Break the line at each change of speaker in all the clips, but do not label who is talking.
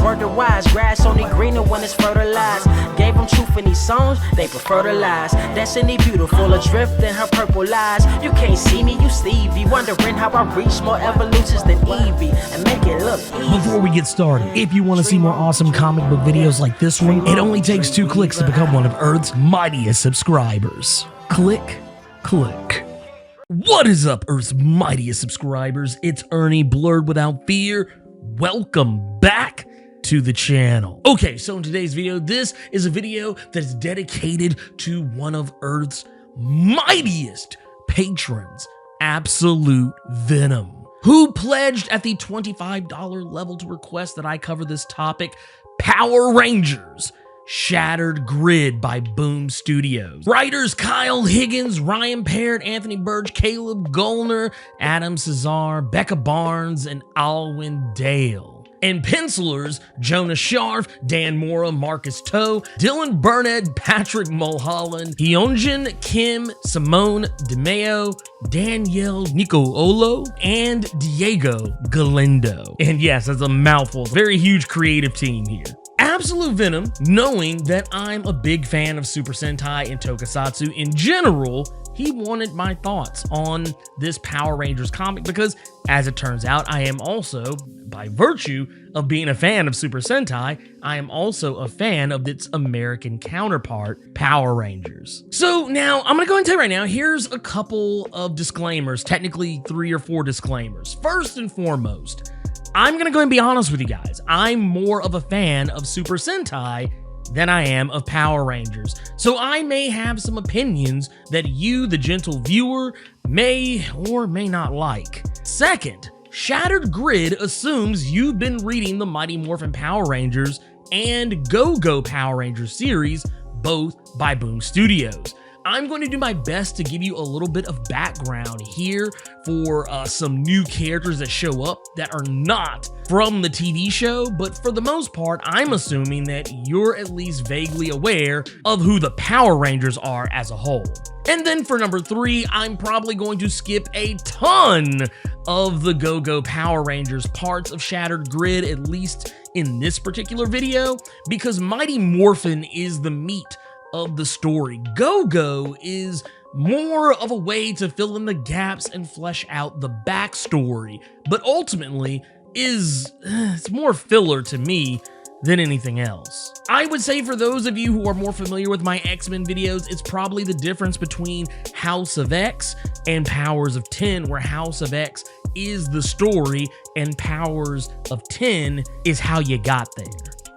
word to wise. Grass only greener when it's fertilized. Gave them truth in these songs, they prefer to lies. Destiny beautiful, adrift in her purple lies. You can't see me, you Stevie, wondering how I reach more evolutions than Evie and make it look easy.
Before we get started, if you want to see more awesome comic book videos like this one, it only takes 2 clicks to become one of Earth's mightiest subscribers. Click, click. What is up, Earth's mightiest subscribers? It's Ernie, Blerd without fear. Welcome back to the channel. Okay, so in today's video, this is a video that is dedicated to one of Earth's mightiest patrons, Absolute Venom, who pledged at the $25 level to request that I cover this topic, Power Rangers Shattered Grid by Boom Studios. Writers Kyle Higgins, Ryan Parrott, Anthony Burge, Caleb Gollner, Adam Cesar, Becca Barnes, and Alwyn Dale. And pencilers Jonah Sharf, Dan Mora, Marcus Toe, Dylan Burnett, Patrick Mulholland, Hyunjin Kim, Simone DeMeo, Danielle Nicoolo, and Diego Galindo. And yes, that's a mouthful. Very huge creative team here. Absolute Venom, knowing that I'm a big fan of Super Sentai and Tokusatsu in general, he wanted my thoughts on this Power Rangers comic because, as it turns out, I am also, by virtue of being a fan of Super Sentai, I am also a fan of its American counterpart, Power Rangers. So now, I'm gonna go and tell you right now, here's a couple of disclaimers, technically 3 or 4 disclaimers. First and foremost, I'm gonna go and be honest with you guys. I'm more of a fan of Super Sentai than I am of Power Rangers. So I may have some opinions that you, the gentle viewer, may or may not like. Second, Shattered Grid assumes you've been reading the Mighty Morphin Power Rangers and Go-Go Power Rangers series, both by Boom Studios. I'm going to do my best to give you a little bit of background here for some new characters that show up that are not from the TV show, but for the most part, I'm assuming that you're at least vaguely aware of who the Power Rangers are as a whole. And then for number 3, I'm probably going to skip a ton of the Go-Go Power Rangers parts of Shattered Grid, at least in this particular video, because Mighty Morphin is the meat of the story. Go-Go is more of a way to fill in the gaps and flesh out the backstory, but ultimately it's more filler to me than anything else. I would say for those of you who are more familiar with my X-Men videos, it's probably the difference between House of X and Powers of 10, where House of X is the story and Powers of 10 is how you got there.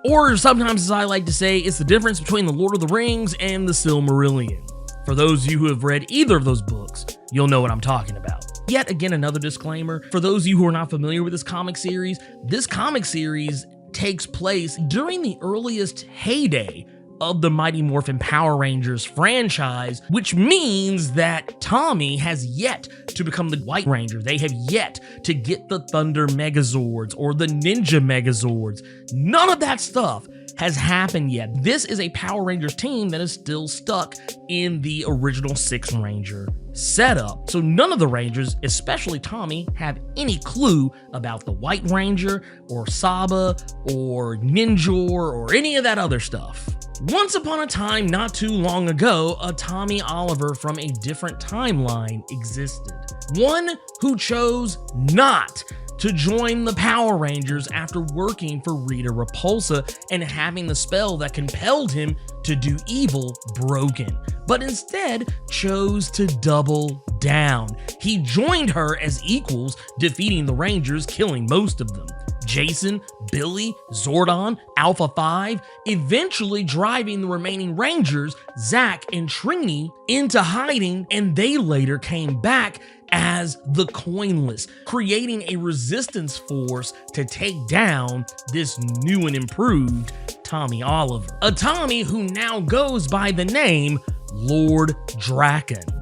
Or sometimes, as I like to say, it's the difference between The Lord of the Rings and The Silmarillion. For those of you who have read either of those books, you'll know what I'm talking about. Yet again, another disclaimer, for those of you who are not familiar with this comic series takes place during the earliest heyday of the Mighty Morphin Power Rangers franchise, which means that Tommy has yet to become the White Ranger. They have yet to get the Thunder Megazords or the Ninja Megazords. None of that stuff has happened yet. This is a Power Rangers team that is still stuck in the original 6 Ranger setup. So none of the Rangers, especially Tommy, have any clue about the White Ranger or Saba or Ninjor or any of that other stuff. Once upon a time, not too long ago, a Tommy Oliver from a different timeline existed. One who chose not to join the Power Rangers after working for Rita Repulsa and having the spell that compelled him to do evil broken, but instead chose to double down. He joined her as equals, defeating the Rangers, killing most of them. Jason, Billy, Zordon, Alpha 5, eventually driving the remaining Rangers, Zack and Trini, into hiding, and they later came back as the Coinless, creating a resistance force to take down this new and improved Tommy Oliver. A Tommy who now goes by the name Lord Drakkon.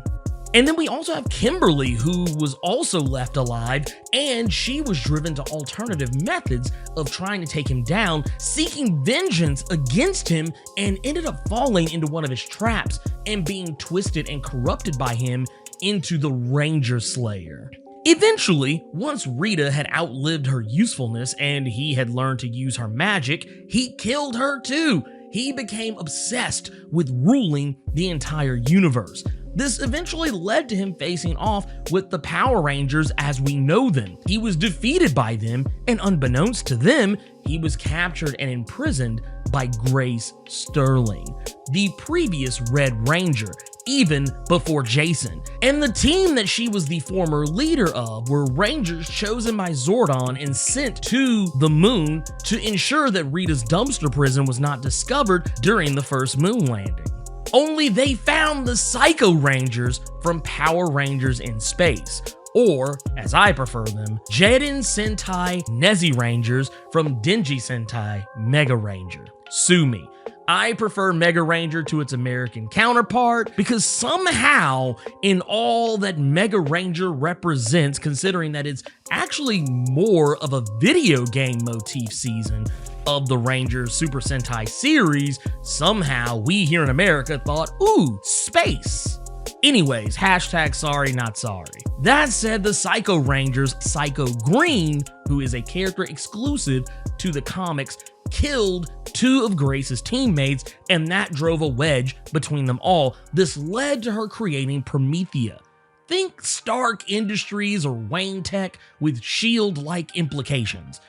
And then we also have Kimberly, who was also left alive, and she was driven to alternative methods of trying to take him down, seeking vengeance against him, and ended up falling into one of his traps and being twisted and corrupted by him into the Ranger Slayer. Eventually, once Rita had outlived her usefulness and he had learned to use her magic, he killed her too. He became obsessed with ruling the entire universe. This eventually led to him facing off with the Power Rangers as we know them. He was defeated by them, and unbeknownst to them, he was captured and imprisoned by Grace Sterling, the previous Red Ranger, even before Jason. And the team that she was the former leader of were Rangers chosen by Zordon and sent to the moon to ensure that Rita's dumpster prison was not discovered during the first moon landing. Only they found the Psycho Rangers from Power Rangers in Space, or, as I prefer them, Jaden Sentai Nezi Rangers from Denji Sentai Mega Ranger. Sue me. I prefer Mega Ranger to its American counterpart because somehow in all that Mega Ranger represents, considering that it's actually more of a video game motif season of the Ranger Super Sentai series, somehow we here in America thought, ooh, space. Anyways, hashtag sorry not sorry. That said, the Psycho Rangers, Psycho Green, who is a character exclusive to the comics, killed two of Grace's teammates, and that drove a wedge between them all. This led to her creating Promethea. Think Stark Industries or Wayne Tech with S.H.I.E.L.D.-like implications.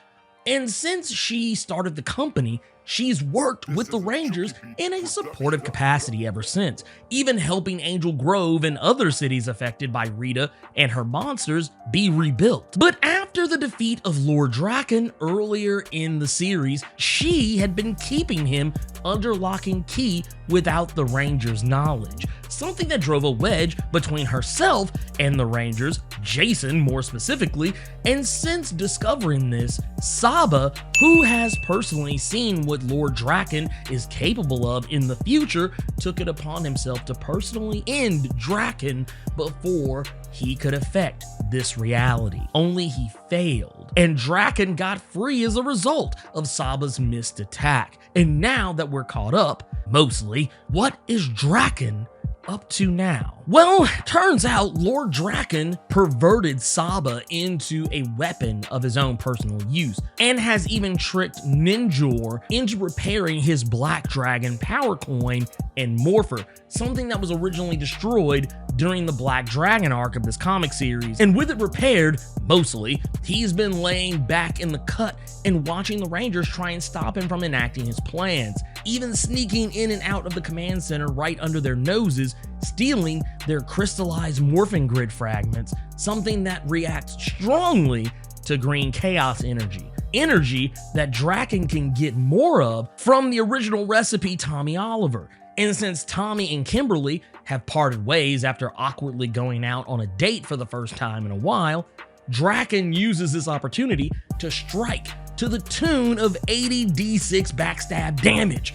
And since she started the company, she's worked with the Rangers in a supportive capacity ever since, even helping Angel Grove and other cities affected by Rita and her monsters be rebuilt. But after the defeat of Lord Drakkon earlier in the series, she had been keeping him under lock and key without the Rangers' knowledge, something that drove a wedge between herself and the Rangers, Jason more specifically, and since discovering this, Saba, who has personally seen what Lord Drakkon is capable of in the future, took it upon himself to personally end Drakkon before he could affect this reality. Only he failed, and Drakkon got free as a result of Saba's missed attack. And now that we're caught up, mostly, what is Drakkon up to now? Well, turns out Lord Drakkon perverted Saba into a weapon of his own personal use, and has even tricked Ninjor into repairing his Black Dragon power coin and Morpher, something that was originally destroyed during the Black Dragon arc of this comic series. And with it repaired, mostly, he's been laying back in the cut and watching the Rangers try and stop him from enacting his plans, even sneaking in and out of the command center right under their noses, stealing their crystallized morphing grid fragments, something that reacts strongly to green chaos energy that Drakkon can get more of from the original recipe Tommy Oliver. And since Tommy and Kimberly have parted ways after awkwardly going out on a date for the first time in a while, Drakkon uses this opportunity to strike to the tune of 80 D6 backstab damage.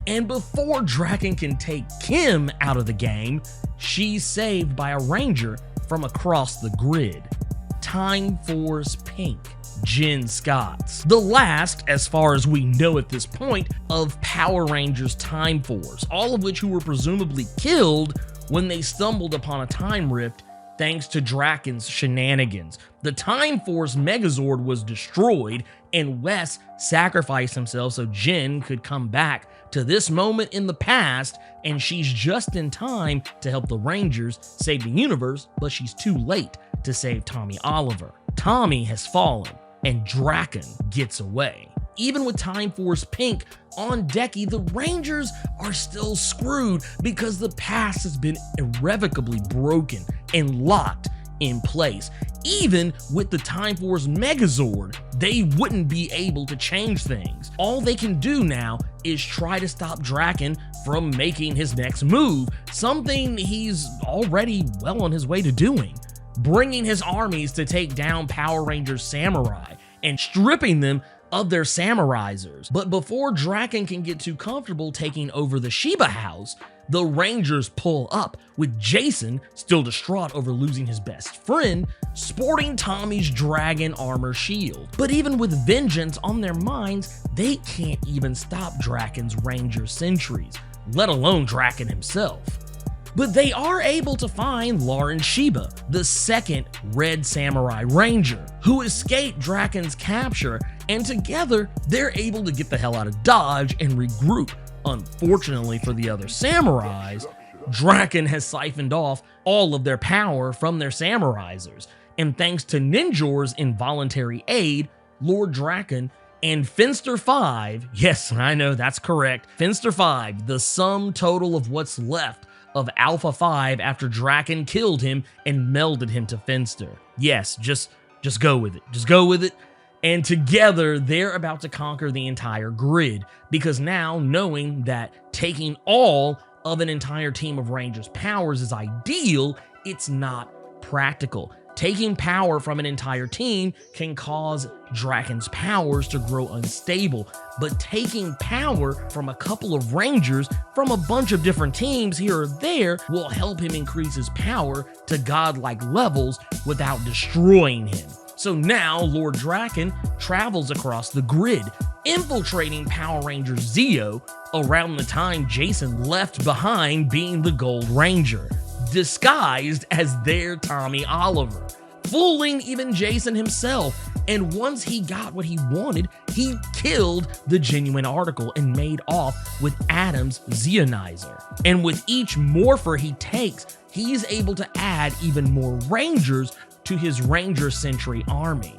And before Drakkon can take Kim out of the game, she's saved by a Ranger from across the grid. Time Force Pink, Jen Scotts. The last, as far as we know at this point, of Power Rangers Time Force, all of which who were presumably killed when they stumbled upon a time rift thanks to Drakkon's shenanigans. The Time Force Megazord was destroyed, and Wes sacrificed himself so Jen could come back to this moment in the past, and she's just in time to help the Rangers save the universe, but she's too late to save Tommy Oliver. Tommy has fallen, and Drakkon gets away. Even with Time Force Pink on Decky, the Rangers are still screwed because the past has been irrevocably broken and locked in place. Even with the Time Force Megazord, they wouldn't be able to change things. All they can do now is try to stop Drakkon from making his next move, something he's already well on his way to doing, bringing his armies to take down Power Rangers Samurai and stripping them of their Samurizers. But before Drakkon can get too comfortable taking over the Shiba House, the Rangers pull up, with Jason, still distraught over losing his best friend, sporting Tommy's dragon armor shield. But even with vengeance on their minds, they can't even stop Drakkon's Ranger sentries, let alone Drakkon himself. But they are able to find Lauren Shiba, the second Red Samurai Ranger, who escaped Drakkon's capture, and together they're able to get the hell out of Dodge and regroup. Unfortunately for the other samurais, Drakkon has siphoned off all of their power from their samurizers, and thanks to Ninjor's involuntary aid, Lord Drakkon and Finster 5, yes, I know that's correct, Finster 5, the sum total of what's left of Alpha 5 after Drakkon killed him and melded him to Finster. Yes, just go with it. Just go with it. And together, they're about to conquer the entire grid, because now, knowing that taking all of an entire team of Rangers' powers is ideal, it's not practical. Taking power from an entire team can cause Drakkon's powers to grow unstable, but taking power from a couple of Rangers from a bunch of different teams here or there will help him increase his power to godlike levels without destroying him. So now Lord Drakkon travels across the grid, infiltrating Power Ranger Zeo around the time Jason left behind being the Gold Ranger, disguised as their Tommy Oliver, fooling even Jason himself. And once he got what he wanted, he killed the genuine article and made off with Adam's Zeonizer. And with each morpher he takes, he's able to add even more Rangers to his Ranger Sentry army.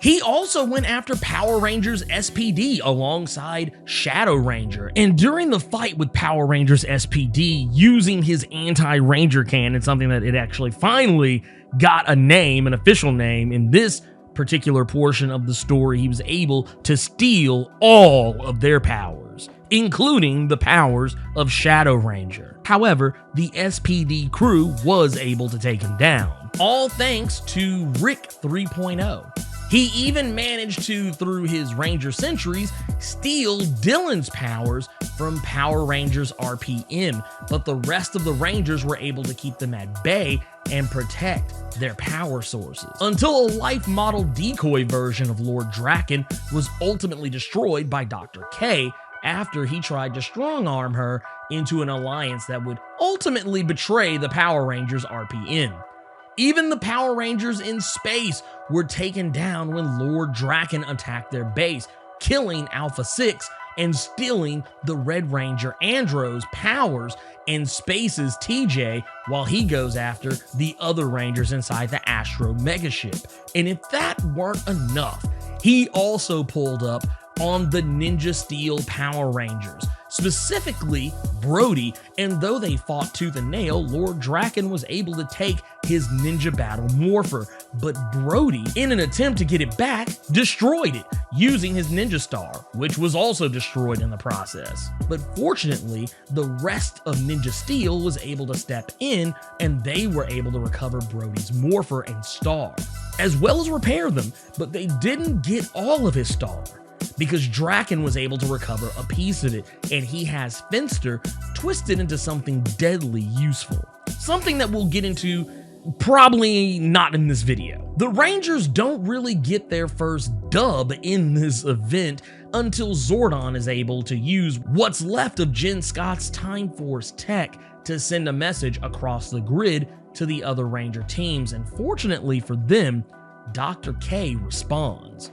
He also went after Power Rangers SPD alongside Shadow Ranger, and during the fight with Power Rangers SPD, using his anti-Ranger cannon, something that it actually finally got a name, an official name, in this particular portion of the story, he was able to steal all of their powers, including the powers of Shadow Ranger. However, the SPD crew was able to take him down, all thanks to Rick 3.0. He even managed to, through his Ranger Sentries, steal Dylan's powers from Power Rangers RPM, but the rest of the Rangers were able to keep them at bay and protect their power sources, until a life model decoy version of Lord Drakkon was ultimately destroyed by Dr. K after he tried to strong-arm her into an alliance that would ultimately betray the Power Rangers RPM. Even the Power Rangers in space were taken down when Lord Drakkon attacked their base, killing Alpha 6 and stealing the Red Ranger Andro's powers and Space's TJ while he goes after the other Rangers inside the Astro Megaship. And if that weren't enough, he also pulled up on the Ninja Steel Power Rangers, specifically Brody, and though they fought tooth and nail, Lord Drakkon was able to take his Ninja Battle Morpher, but Brody, in an attempt to get it back, destroyed it using his Ninja Star, which was also destroyed in the process. But fortunately, the rest of Ninja Steel was able to step in, and they were able to recover Brody's Morpher and Star, as well as repair them, but they didn't get all of his Star, because Drakkon was able to recover a piece of it, and he has Finster twisted into something deadly useful. Something that we'll get into probably not in this video. The Rangers don't really get their first dub in this event until Zordon is able to use what's left of Jen Scott's Time Force tech to send a message across the grid to the other Ranger teams, and fortunately for them, Dr. K responds.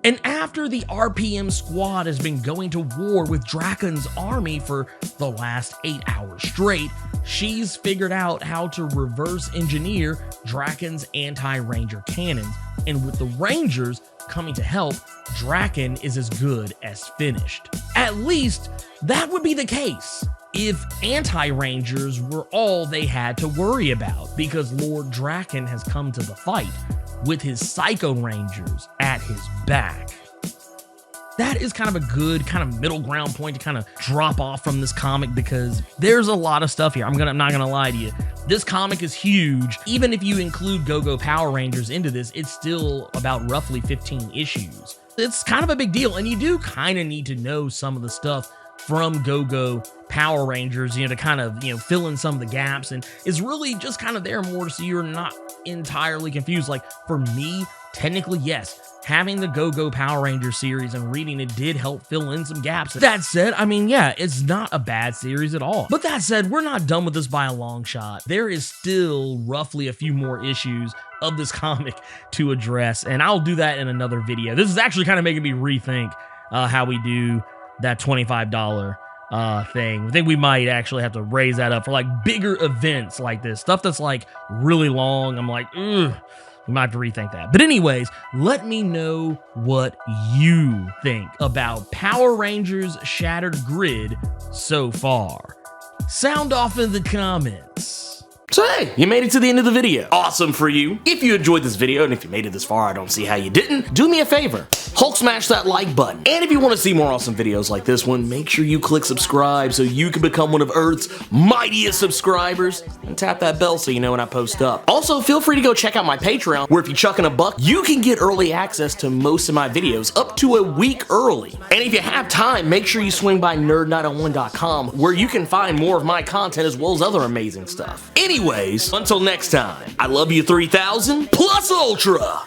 And after the RPM squad has been going to war with Drakkon's army for the last 8 hours straight, she's figured out how to reverse engineer Drakkon's anti-Ranger cannons, and with the Rangers coming to help, Drakkon is as good as finished. At least, that would be the case if anti-Rangers were all they had to worry about, because Lord Drakkon has come to the fight with his Psycho Rangers at his back. That is kind of a good kind of middle ground point to kind of drop off from this comic, because there's a lot of stuff here. I'm not gonna lie to you. This comic is huge. Even if you include Go-Go Power Rangers into this, it's still about roughly 15 issues. It's kind of a big deal, and you do kind of need to know some of the stuff from Go-Go Power Rangers, to kind of, fill in some of the gaps, and is really just kind of there more so you're not entirely confused. Like, for me, technically, yes, having the Go-Go Power Rangers series and reading it did help fill in some gaps. That said, I mean, yeah, it's not a bad series at all. But that said, we're not done with this by a long shot. There is still roughly a few more issues of this comic to address, and I'll do that in another video. This is actually kind of making me rethink how we do that $25 thing. I think we might actually have to raise that up for like bigger events like this. Stuff that's like really long, I'm like, ugh. We might have to rethink that. But anyways, let me know what you think about Power Rangers Shattered Grid so far. Sound off in the comments.
So hey, you made it to the end of the video. Awesome for you. If you enjoyed this video, and if you made it this far, I don't see how you didn't, do me a favor. Hulk smash that like button. And if you want to see more awesome videos like this one, make sure you click subscribe so you can become one of Earth's mightiest subscribers, and tap that bell so you know when I post up. Also, feel free to go check out my Patreon, where if you chuck in a buck, you can get early access to most of my videos up to a week early. And if you have time, make sure you swing by nerd901.com, where you can find more of my content as well as other amazing stuff. Anyways, until next time, I love you 3000 plus Ultra!